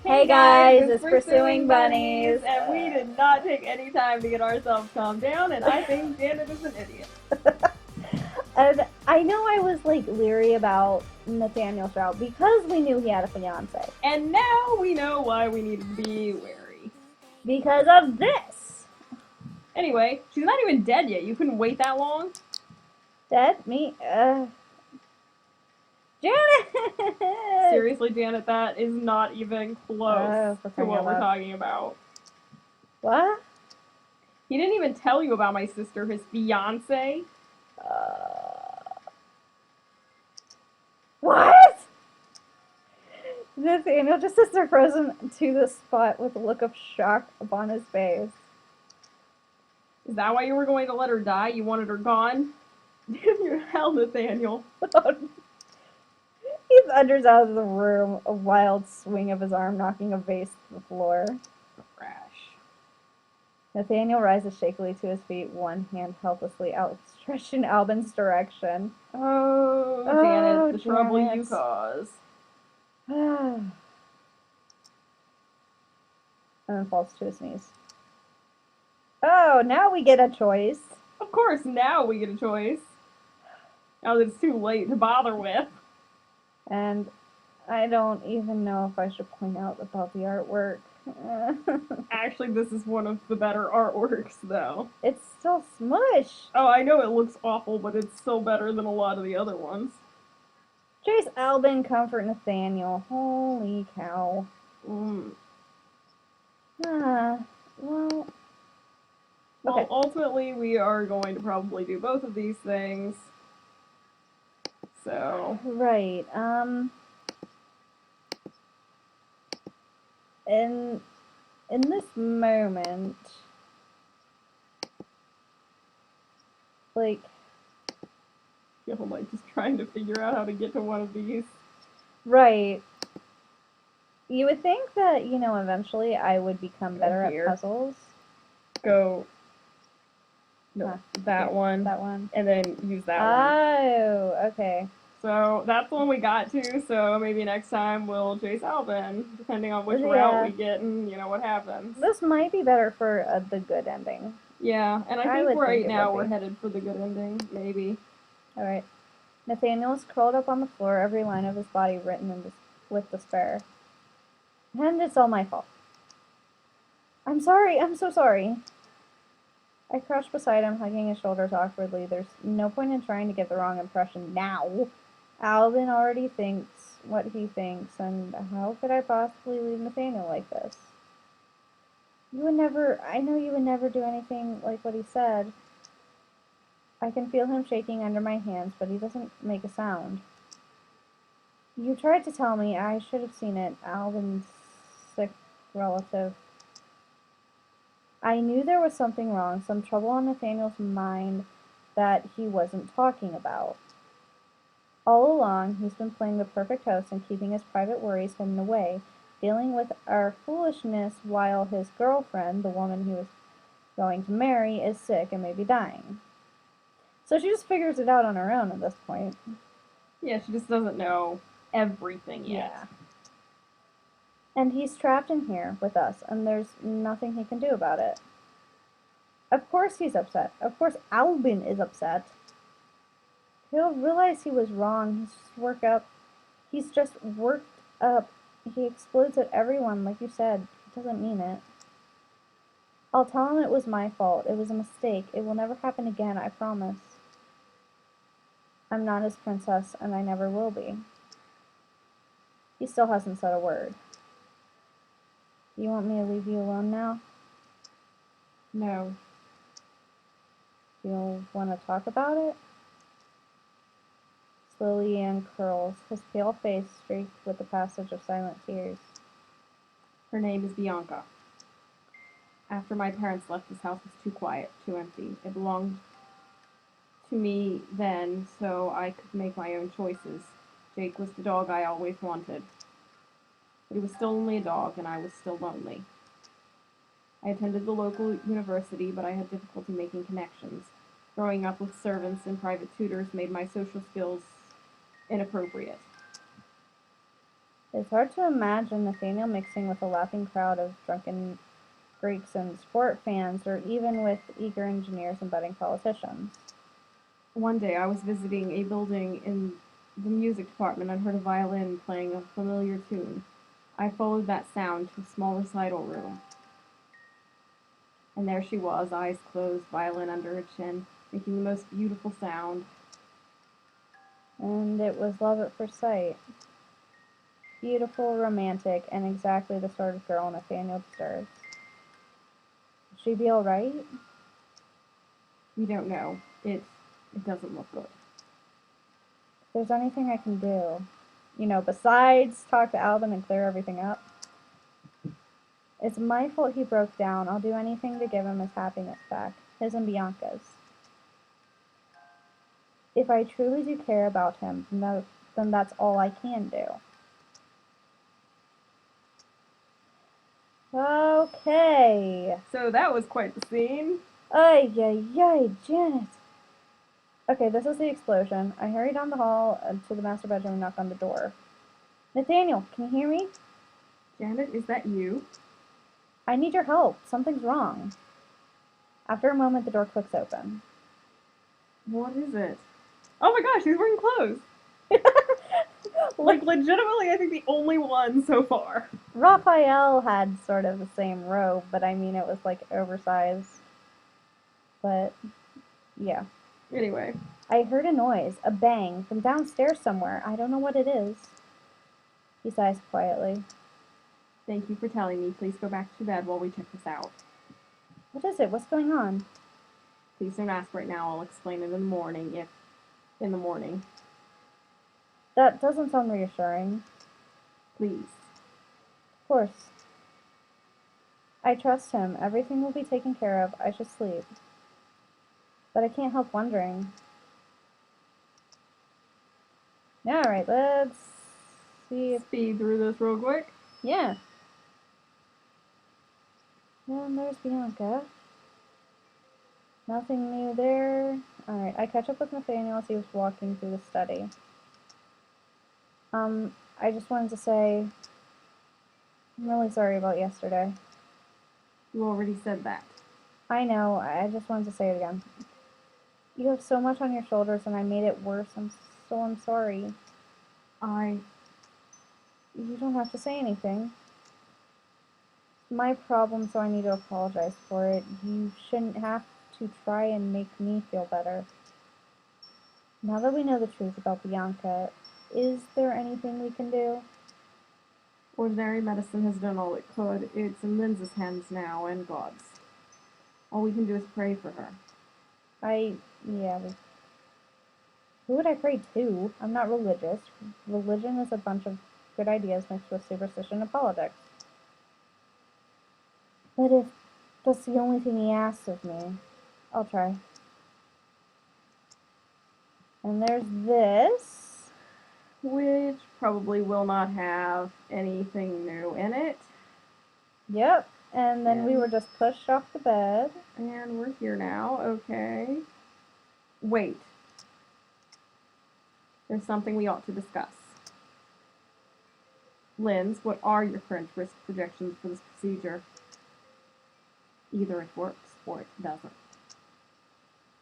Hey Hey guys, guys, it's it's Pursuing Pursuing Bunnies, Bunnies. and we did not take any time to get ourselves calmed down, and I think Janet is an idiot. And I know I was like leery about Nathaniel Stroud because we knew he had a fiance. And now we know why we need to be wary. Because of this. Anyway, she's not even dead yet. You couldn't wait that long? Dead? Me? Janet! Seriously, Janet, that is not even close Oh, for to crying what out we're loud. talking about. What? He didn't even tell you about my sister, his fiance. What? Nathaniel just sits there frozen to the spot with a look of shock upon his face. Is that why you were going to let her die? You wanted her gone? Your hell, Nathaniel. He thunders out of the room, a wild swing of his arm knocking a vase to the floor. Crash. Nathaniel rises shakily to his feet, one hand helplessly outstretched in Albin's direction. Oh, Oh, Janet, the trouble you Janet. cause. And then falls to his knees. Oh, now we get a choice. Of course, now we get a choice. Now that it's too late to bother with. And I don't even know if I should point out about the artwork. Actually, this is one of the better artworks, though. It's still smushed. Oh, I know it looks awful, but it's still better than a lot of the other ones. Chase Albin, comfort Nathaniel. Holy cow. Mm. Ah, well, Well, okay. ultimately, we are going to probably do both of these things. So. Right. In this moment, like, I feel like just trying to figure out how to get to one of these. right. You would think that, eventually I would become better at puzzles. Go. No, Huh, that here, one. That one. And then use that one. Oh, okay. So that's the one we got to. So maybe next time we'll chase Alvin, depending on which route we get and what happens. This might be better for the good ending. Yeah, and I think would right think it now would we're be. headed for the good ending, maybe. All right. Nathaniel is curled up on the floor, every line of his body written with despair. And it's all my fault. I'm sorry. I'm so sorry. I crouch beside him, hugging his shoulders awkwardly. There's no point in trying to get the wrong impression now. Alvin already thinks what he thinks, and how could I possibly leave Nathaniel like this? I know you would never do anything like what he said. I can feel him shaking under my hands, but he doesn't make a sound. You tried to tell me. I should have seen it. Alvin's sick relative. I knew there was something wrong, some trouble on Nathaniel's mind that he wasn't talking about. All along, he's been playing the perfect host and keeping his private worries hidden away, dealing with our foolishness while his girlfriend, the woman he was going to marry, is sick and may be dying. So she just figures it out on her own at this point. Yeah, she just doesn't know everything yet. Yeah. And he's trapped in here with us, and there's nothing he can do about it. Of course he's upset. Of course Albin is upset. He'll realize he was wrong. He's just worked up. He explodes at everyone, like you said. He doesn't mean it. I'll tell him it was my fault. It was a mistake. It will never happen again, I promise. I'm not his princess, and I never will be. He still hasn't said a word. You want me to leave you alone now? No. You'll want to talk about it? Slowly Ian curls, his pale face streaked with the passage of silent tears. Her name is Bianca. After my parents left, this house was too quiet, too empty. It belonged to me then, so I could make my own choices. Jake was the dog I always wanted. But he was still only a dog, and I was still lonely. I attended the local university, but I had difficulty making connections. Growing up with servants and private tutors made my social skills inappropriate. It's hard to imagine Nathaniel mixing with a laughing crowd of drunken Greeks and sport fans, or even with eager engineers and budding politicians. One day I was visiting a building in the music department and heard a violin playing a familiar tune. I followed that sound to a small recital room, and there she was, eyes closed, violin under her chin, making the most beautiful sound. And it was love at first sight. Beautiful, romantic, and exactly the sort of girl Nathaniel deserves. Will she be alright? We don't know. It doesn't look good. If there's anything I can do, besides talk to Alvin and clear everything up. It's my fault he broke down. I'll do anything to give him his happiness back, his and Bianca's. If I truly do care about him, then that's all I can do. Okay. So that was quite the scene. Ay, ay, ay, Janet. Okay, this is the explosion. I hurry down the hall to the master bedroom and knock on the door. Nathaniel, can you hear me? Janet, is that you? I need your help. Something's wrong. After a moment, the door clicks open. What is it? Oh my gosh, he's wearing clothes. Like, legitimately, I think the only one so far. Raphael had sort of the same robe, but I mean, it was like oversized. But, yeah. Anyway. I heard a noise, a bang, from downstairs somewhere. I don't know what it is. He sighs quietly. Thank you for telling me. Please go back to bed while we check this out. What is it? What's going on? Please don't ask right now. I'll explain it in the morning, if in the morning. That doesn't sound reassuring. Please. Of course. I trust him. Everything will be taken care of. I should sleep. But I can't help wondering. Alright, let's see if... Speed through this real quick. Yeah. And there's Bianca. Nothing new there. Alright, I catch up with Nathaniel as he was walking through the study. I just wanted to say, I'm really sorry about yesterday. You already said that. I know, I just wanted to say it again. You have so much on your shoulders and I made it worse, I'm sorry. You don't have to say anything. It's my problem, so I need to apologize for it. You shouldn't have to try and make me feel better. Now that we know the truth about Bianca, is there anything we can do? Ordinary medicine has done all it could. It's in Linz's hands now, and God's. All we can do is pray for her. Who would I pray to? I'm not religious. Religion is a bunch of good ideas mixed with superstition and politics. But if that's the only thing he asks of me, I'll try. And there's this. Which probably will not have anything new in it. Yep. And then we were just pushed off the bed. And we're here now. Okay. Wait. There's something we ought to discuss. Linz, what are your current risk projections for this procedure? Either it works or it doesn't.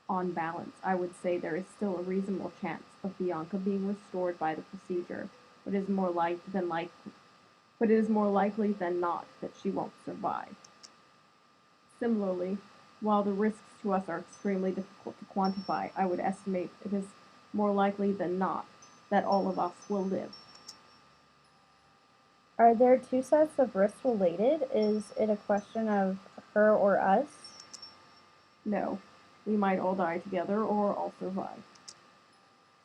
On balance, I would say there is still a reasonable chance of Bianca being restored by the procedure, but it is more likely than not that she won't survive. Similarly, while the risks to us are extremely difficult to quantify, I would estimate it is more likely than not that all of us will live. Are there two sets of risks related? Is it a question of her or us? No. We might all die together or all survive.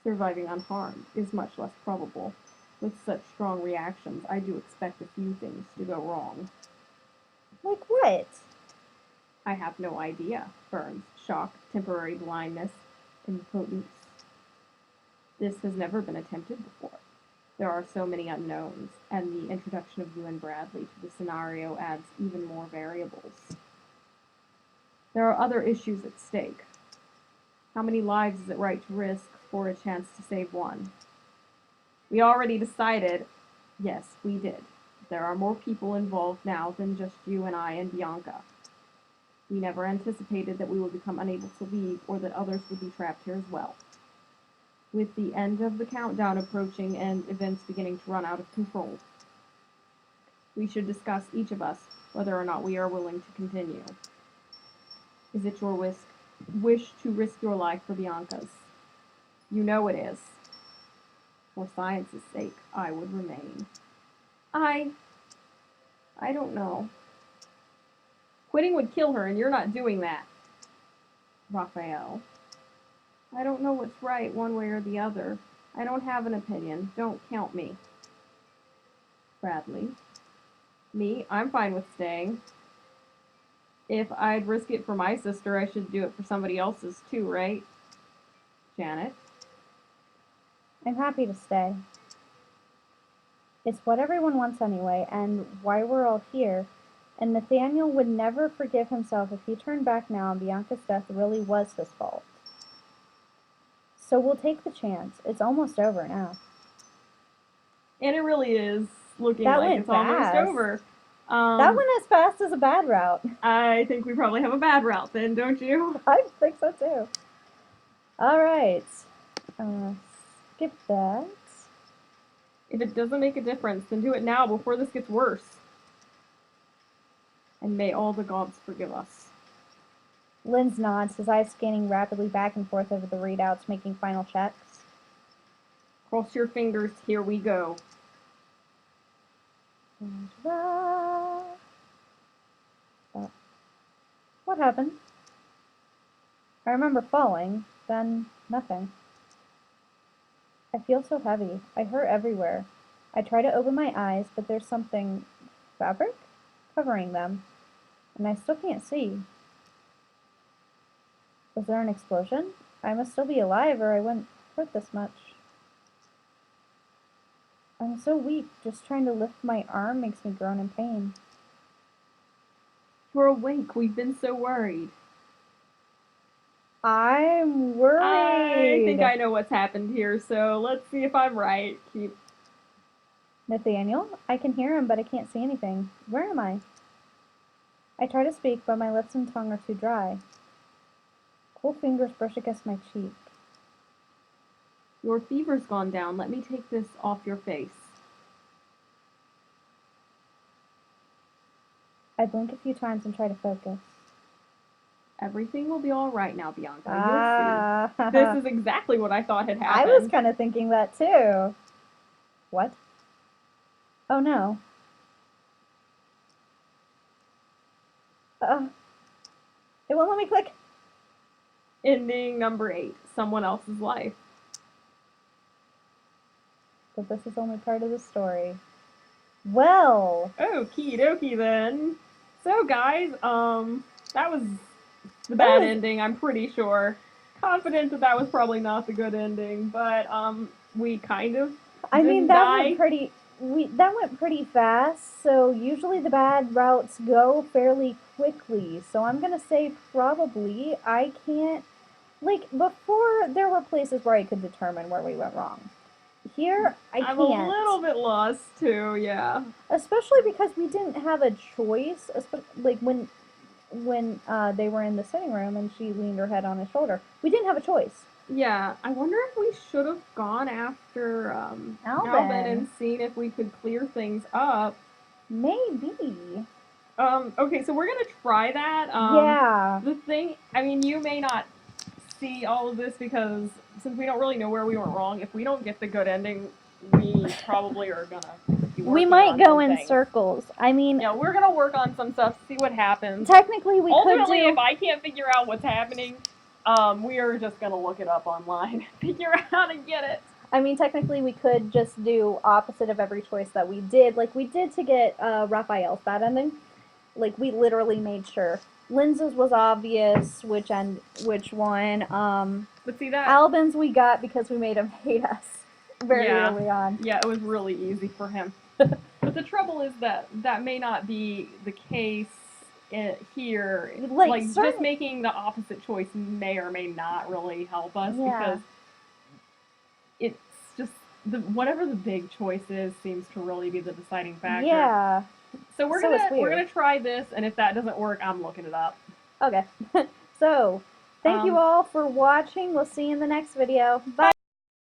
Surviving unharmed is much less probable. With such strong reactions, I do expect a few things to go wrong. Like what? I have no idea. Burns, shock, temporary blindness, impotence. This has never been attempted before. There are so many unknowns, and the introduction of you and Bradley to the scenario adds even more variables. There are other issues at stake. How many lives is it right to risk for a chance to save one? We already decided Yes, we did. There are more people involved now than just you and I and Bianca. We never anticipated that we would become unable to leave or that others would be trapped here as well. With the end of the countdown approaching and events beginning to run out of control, we should discuss, each of us, whether or not we are willing to continue. Is it your wish to risk your life for Bianca's? You know it is. For science's sake, I would remain. I I don't know. Quitting would kill her, and you're not doing that. Raphael. I don't know what's right one way or the other. I don't have an opinion. Don't count me. Bradley. Me, I'm fine with staying. If I'd risk it for my sister, I should do it for somebody else's too, right? Janet. I'm happy to stay. It's what everyone wants anyway, and why we're all here. And Nathaniel would never forgive himself if he turned back now and Bianca's death really was his fault. So we'll take the chance. It's almost over now. And it really is looking That like went it's almost fast. over. That went as fast as a bad route. I think we probably have a bad route then, don't you? I think so too. Alright. Skip that. If it doesn't make a difference, then do it now before this gets worse. And may all the gods forgive us. Linz nods, his eyes scanning rapidly back and forth over the readouts, making final checks. Cross your fingers, here we go. What happened? I remember falling, then nothing. I feel so heavy. I hurt everywhere. I try to open my eyes, but there's something fabric covering them, and I still can't see. Was there an explosion? I must still be alive or I wouldn't hurt this much. I'm so weak, just trying to lift my arm makes me groan in pain. You're awake, we've been so worried. I'm worried. I think I know what's happened here, so let's see if I'm right. Nathaniel? I can hear him, but I can't see anything. Where am I? I try to speak, but my lips and tongue are too dry. Cool fingers brush against my cheek. Your fever's gone down. Let me take this off your face. I blink a few times and try to focus. Everything will be all right now, Bianca. You'll see. This is exactly what I thought had happened. I was kind of thinking that too. What? Oh no. It won't let me click. Ending number 8. Someone else's life. But this is only part of the story. Well. Okie dokie then. So guys, that was the bad ending, I'm pretty sure. Confident that was probably not the good ending, but we kind of I mean, that die. went pretty fast, so usually the bad routes go fairly quickly. So I'm gonna say probably I can't, like, before there were places where I could determine where we went wrong. Here, I can't. I'm a little bit lost too, yeah. Especially because we didn't have a choice, like when they were in the sitting room and she leaned her head on his shoulder. We didn't have a choice. Yeah, I wonder if we should have gone after Alvin and seen if we could clear things up. Maybe. Okay, so we're gonna try that. Yeah. The thing, I mean, you may not see all of this because since we don't really know where we went wrong, if we don't get the good ending, we probably are gonna we might go in circles. I mean, yeah, we're gonna work on some stuff, see what happens. Technically, we ultimately, could do... if I can't figure out what's happening, we are just gonna look it up online, figure out how to get it. I mean, technically, we could just do opposite of every choice that we did, like we did to get Raphael's bad ending. Like we literally made sure. Linz's was obvious which one. But see that Albin's we got because we made him hate us very early on. Yeah, it was really easy for him. But the trouble is that that may not be the case here. Like just making the opposite choice may or may not really help us because it's just whatever the big choice is seems to really be the deciding factor. Yeah. So we're gonna try this, and if that doesn't work, I'm looking it up. Okay. So, thank you all for watching. We'll see you in the next video. Bye.